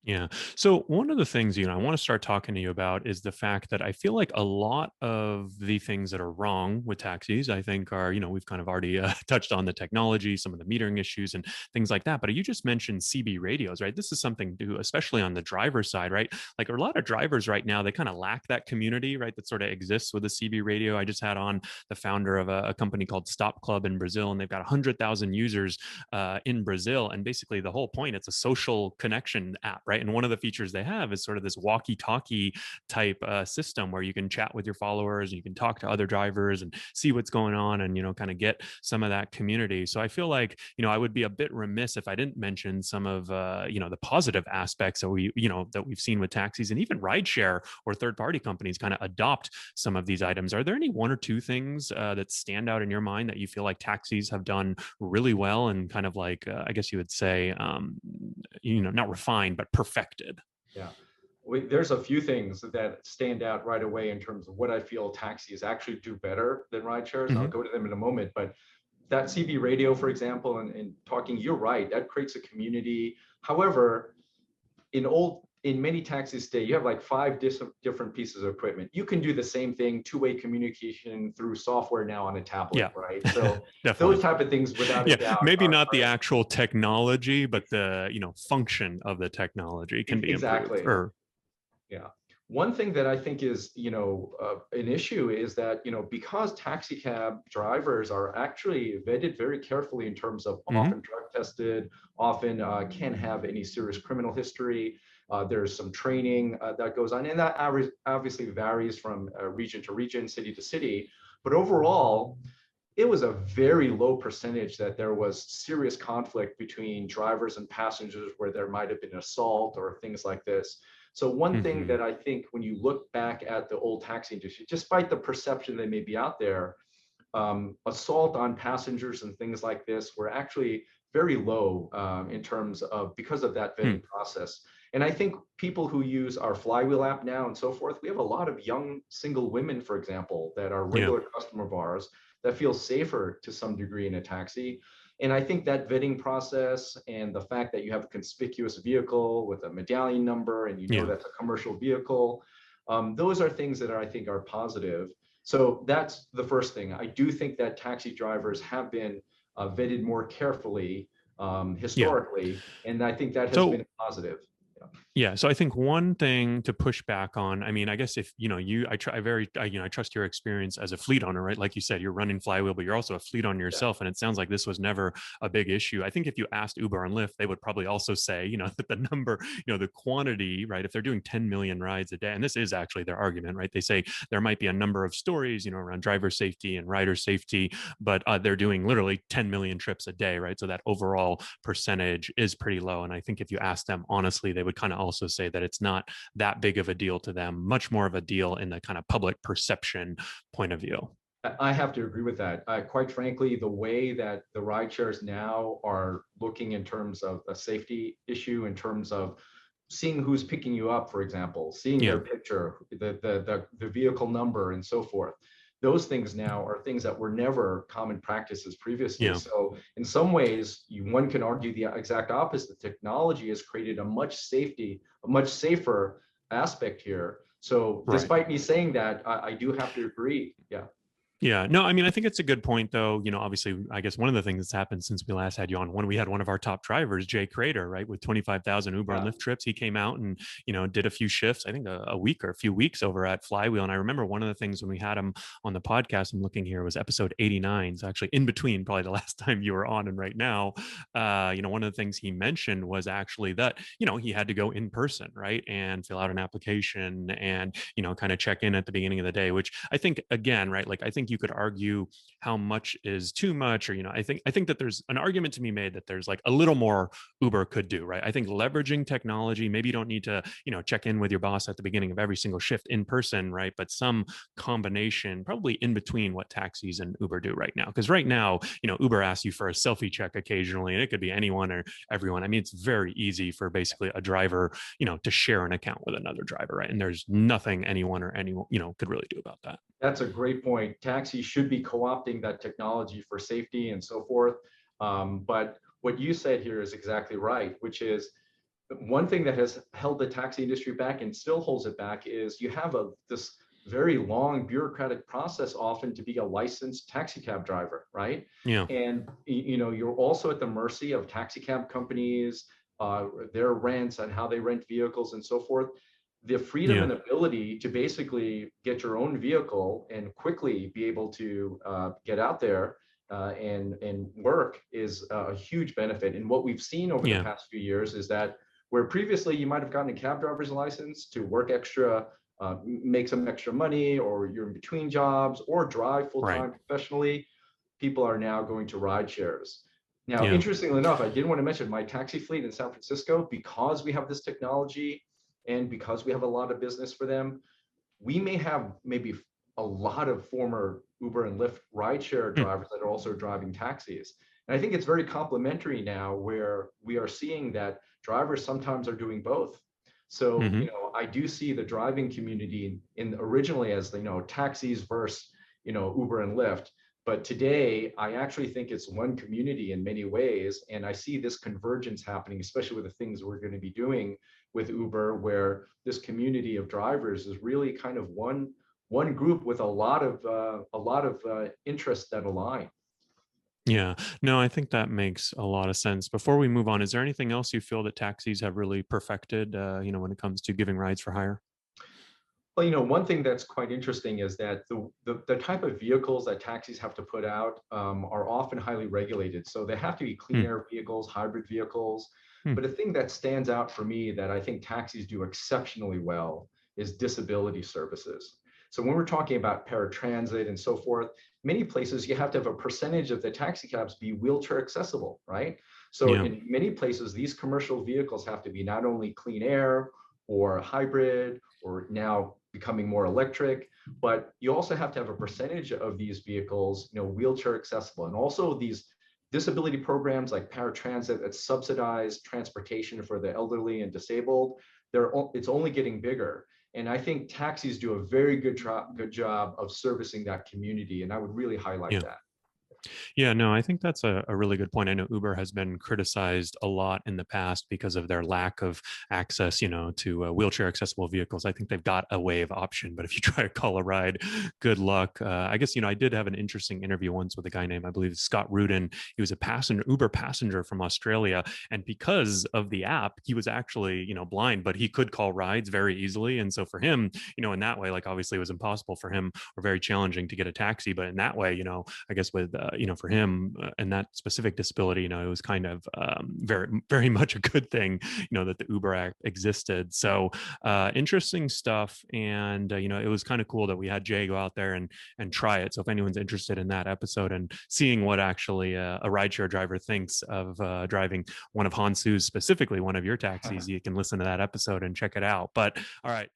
Yeah. So one of the things, I want to start talking to you about is the fact that I feel like a lot of the things that are wrong with taxis, I think are, we've kind of already touched on the technology, some of the metering issues and things like that. But you just mentioned CB radios, right? This is something to, especially on the driver's side, right? Like a lot of drivers right now, they kind of lack that community, right? That sort of exists with a CB radio. I just had on the founder of a company called Stop Club in Brazil, and they've got 100,000 users in Brazil. And basically the whole point, it's a social connection app, right? And one of the features they have is sort of this walkie-talkie type system where you can chat with your followers, and you can talk to other drivers and see what's going on, and kind of get some of that community. So I feel like I would be a bit remiss if I didn't mention some of the positive aspects that we've seen with taxis, and even rideshare or third-party companies kind of adopt some of these items. Are there any one or two things that stand out in your mind that you feel like taxis have done really well and kind of like I guess you would say not refined but perfected? Yeah. There's a few things that stand out right away in terms of what I feel taxis actually do better than ride shares, and I'll Mm-hmm. go to them in a moment. But that CB radio, for example, and talking, you're right, that creates a community. However, in many taxis today, you have like five different pieces of equipment. You can do the same thing, two-way communication through software now on a tablet, Yeah, right? So those definitely. type of things, without a Yeah, doubt, maybe not the are actual technology, but the function of the technology can be improved. exactly. Or Yeah. One thing that I think is, an issue is that, because taxi cab drivers are actually vetted very carefully in terms of mm-hmm. often drug tested, often can't have any serious criminal history. There's some training that goes on, and that obviously varies from region to region, city to city. But overall, it was a very low percentage that there was serious conflict between drivers and passengers where there might have been assault or things like this. So one thing Mm-hmm. that I think when you look back at the old taxi industry, despite the perception that may be out there, assault on passengers and things like this were actually very low in terms of because of that Hmm. vetting process. And I think people who use our Flywheel app now and so forth, we have a lot of young single women, for example, that are Yeah. regular customer of ours that feel safer to some degree in a taxi. And I think that vetting process and the fact that you have a conspicuous vehicle with a medallion number and Yeah. that's a commercial vehicle, those are things that I think are positive. So that's the first thing. I do think that taxi drivers have been vetted more carefully Yeah. historically, and I think that has been So positive. Yeah. yeah, so I think one thing to push back on, I mean, I guess if I trust your experience as a fleet owner, right? Like you said, you're running Flywheel, but you're also a fleet owner Yeah. yourself, and it sounds like this was never a big issue. I think if you asked Uber and Lyft, they would probably also say, that the number, the quantity, right? If they're doing 10 million rides a day, and this is actually their argument, right? They say there might be a number of stories, around driver safety and rider safety, but they're doing literally 10 million trips a day, right? So that overall percentage is pretty low. And I think if you ask them honestly, they would kind of also say that it's not that big of a deal to them, much more of a deal in the kind of public perception point of view. I have to agree with that. Quite frankly, the way that the ride shares now are looking in terms of a safety issue, in terms of seeing who's picking you up, for example, seeing Yeah. their picture, the vehicle number, and so forth. Those things now are things that were never common practices previously. Yeah. So in some ways, one can argue the exact opposite. Technology has created a much safer aspect here. So Right. despite me saying that, I do have to agree. Yeah. Yeah, no, I mean, I think it's a good point, though. Obviously, I guess one of the things that's happened since we last had you on, when we had one of our top drivers, Jay Crater, right, with 25,000 Uber and Yeah. Lyft trips, he came out and, did a few shifts, I think a week or a few weeks over at Flywheel. And I remember one of the things when we had him on the podcast, I'm looking here, was episode 89. So actually in between probably the last time you were on and right now, one of the things he mentioned was actually that, he had to go in person, right, and fill out an application and, kind of check in at the beginning of the day, which I think, again, right, like I think you could argue how much is too much, or I think that there's an argument to be made that there's like a little more Uber could do, right? I think leveraging technology, maybe you don't need to check in with your boss at the beginning of every single shift in person, right? But some combination probably in between what taxis and Uber do right now, because right now Uber asks you for a selfie check occasionally, and it could be anyone or everyone. I mean, it's very easy for basically a driver to share an account with another driver, right? And there's nothing anyone or anyone could really do about that. That's a great point. Taxis should be co-opting that technology for safety and so forth. But what you said here is exactly right, which is one thing that has held the taxi industry back and still holds it back is you have this very long bureaucratic process often to be a licensed taxi cab driver, right? Yeah. And you're also at the mercy of taxi cab companies, their rents and how they rent vehicles and so forth. The freedom Yeah. and ability to basically get your own vehicle and quickly be able to get out there and work is a huge benefit. And what we've seen over the Yeah. past few years is that where previously you might have gotten a cab driver's license to work extra, make some extra money, or you're in between jobs, or drive full Right. time professionally, people are now going to ride shares. Now, Yeah. interestingly enough, I did want to mention my taxi fleet in San Francisco, because we have this technology and because we have a lot of business for them, we may have maybe a lot of former Uber and Lyft rideshare Hmm. drivers that are also driving taxis. And I think it's very complementary now where we are seeing that drivers sometimes are doing both. So, Mm-hmm. I do see the driving community in originally as, taxis versus, Uber and Lyft. But today, I actually think it's one community in many ways. And I see this convergence happening, especially with the things we're going to be doing with Uber, where this community of drivers is really kind of one group with a lot of interests that align. Yeah. No, I think that makes a lot of sense. Before we move on, is there anything else you feel that taxis have really perfected, when it comes to giving rides for hire? Well, one thing that's quite interesting is that the type of vehicles that taxis have to put out are often highly regulated. So they have to be clean Hmm. air vehicles, hybrid vehicles. Hmm. But a thing that stands out for me that I think taxis do exceptionally well is disability services. So when we're talking about paratransit and so forth, many places you have to have a percentage of the taxi cabs be wheelchair accessible, right? So Yeah. in many places, these commercial vehicles have to be not only clean air or hybrid or now becoming more electric, but you also have to have a percentage of these vehicles, wheelchair accessible. And also these disability programs like paratransit that subsidize transportation for the elderly and disabled, it's only getting bigger. And I think taxis do a very good job of servicing that community. And I would really highlight Yeah. that. Yeah, no, I think that's a really good point. I know Uber has been criticized a lot in the past because of their lack of access, to wheelchair accessible vehicles. I think they've got a wave option, but if you try to call a ride, good luck. I guess, I did have an interesting interview once with a guy named, I believe, Scott Rudin. He was a Uber passenger from Australia. And because of the app, he was actually, blind, but he could call rides very easily. And so for him, in that way, like obviously it was impossible for him or very challenging to get a taxi. But in that way, I guess with for him and that specific disability, it was kind of very very much a good thing, that the Uber Act existed. So interesting stuff, and it was kind of cool that we had Jay go out there and try it. So if anyone's interested in that episode and seeing what actually a rideshare driver thinks of driving one of Hansu's, specifically one of your taxis, you can listen to that episode and check it out. But all right.